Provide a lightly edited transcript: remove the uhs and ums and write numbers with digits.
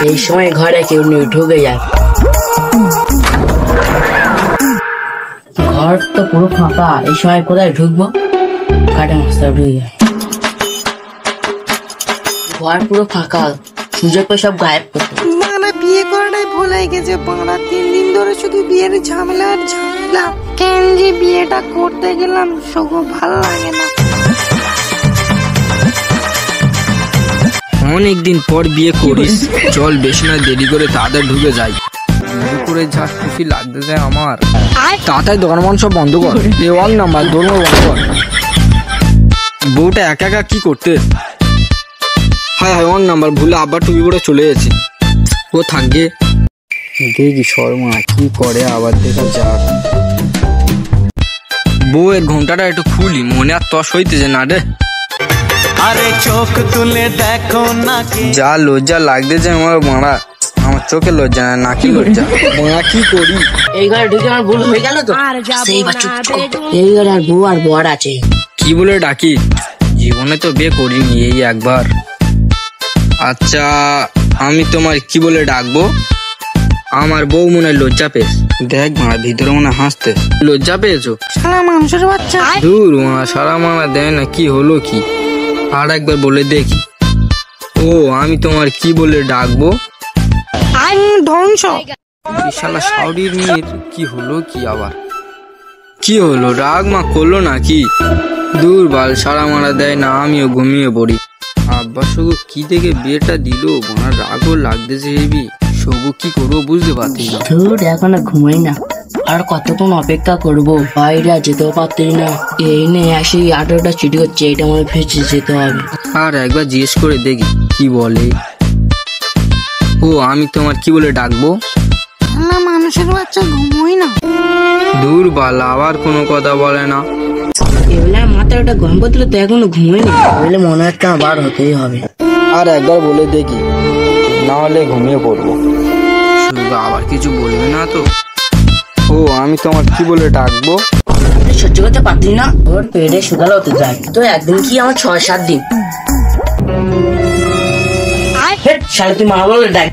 এই সময় ঘরে কেউ নেই, ঢুকে যায়। ঘর তো পুরো ফাঁকা, এই সময় কোথায় ঢুকবো? কাটা মাস্টার ঢুকে যায়। ঘর পুরো ফাঁকা, সুযোগ পেয়ে সব গায়েব করতে। মারা বিয়ে করাটাই ভুল হয়ে গেছে। মারা 3 দিন ধরে শুধু বিয়ের ঝামেলা আর ঝামেলা। কেন যে বিয়েটা করতে গেলাম, সগো ভালো লাগে না। অনেকদিন পর বিয়ে করিস, চল বেশি না দেরি করে তাড়াতাড়ি ঢুকে যাই। দেরি করে যা খুশি লাগতে যায় আমার। তাড়াতাড়ি দোকান মান সব বন্ধ কর, দেওয়াল নাম্বার দোকান বন্ধ কর। বউটা একা একা কি করতে? হায় হায়, ওয়ান নাম্বার ভুলে আবার টুপি পরে চলে গেছে। ও থাকবে, দেখি শর্মা কি করে, আবার দেখা যাক। বউয়ের ঘন্টাটা একটু খুলি, মনে আর তস হইতেছে না রে। আরে চোখ তুলে দেখো না, যা লজ্জা লাগতেছে আমার মারা। আমার চোখে লজ্জা না, নাকি লজ্জা। মারা কি করি? এই ঘরে ঢুকে আমার ভুল হয়ে গেল তো। সেই এই ঘরে আর বউ আর বর আছে। কি বলে ডাকি? জীবনে তো বিয়ে করিনি, এই একবার। আচ্ছা, আমি তোমার কি বলে ডাকবো? আমার বউ মনে হয় লজ্জা পেয়েছ। দেখ মারা, ভিতরে মনে হাসতে। লজ্জা পেয়েছো? শালা মানুষের বাচ্চা। দূর মারা, সারা মারা দেয় না। কি হলো কি? আর একবার বলে দেখি। ও, আমি তোমার কি বলে ডাকবো? ধ্বংস। শালা শাওরির মেয়ের কি হলো কি আবার? কি হলো, রাগ মা করলো নাকি? দূর বাল, সারা মারা দেয় না, আমিও ঘুমিয়ে পড়ি। আব্বা সগু কি দেখে বিয়েটা দিল, মার রাগও লাগতেছে হেবি। সগু কি করবো বুঝতে পারছি না। ধুর, এখন আর ঘুমাই না। আর কতক্ষণ অপেক্ষা করবো? বাইরে যেতেও পারছি না। এই নিয়ে আসি 18টা ছুটি হচ্ছে, এটা মনে ফেঁচে যেতে হবে। আর একবার জিজ্ঞেস করে দেখি কি বলে। ও, আমি তোমার কি বলে ডাকবো? শালা মানুষের বাচ্চা, ঘুমোই না। দূর বাল, আবার কোনো কথা বলে না। এবেলা মাথায় ওটা গরম করছিল তো এখনো ঘুমাইনি। বলে মনে হচ্ছে আবার হতেই হবে। আর একবার বলে দেখি, না হলে ঘুমিয়ে পড়বো। শুধু আবার কিছু বলবে না তো? ও, আমি তোমার কি বলে ডাকবো? সহ্য করতে পারছি না, ওর পেটে সুগার হতে যায় তো। একদিন কি আমার 6-7 দিন। শালা তুই মা বলে ডাক।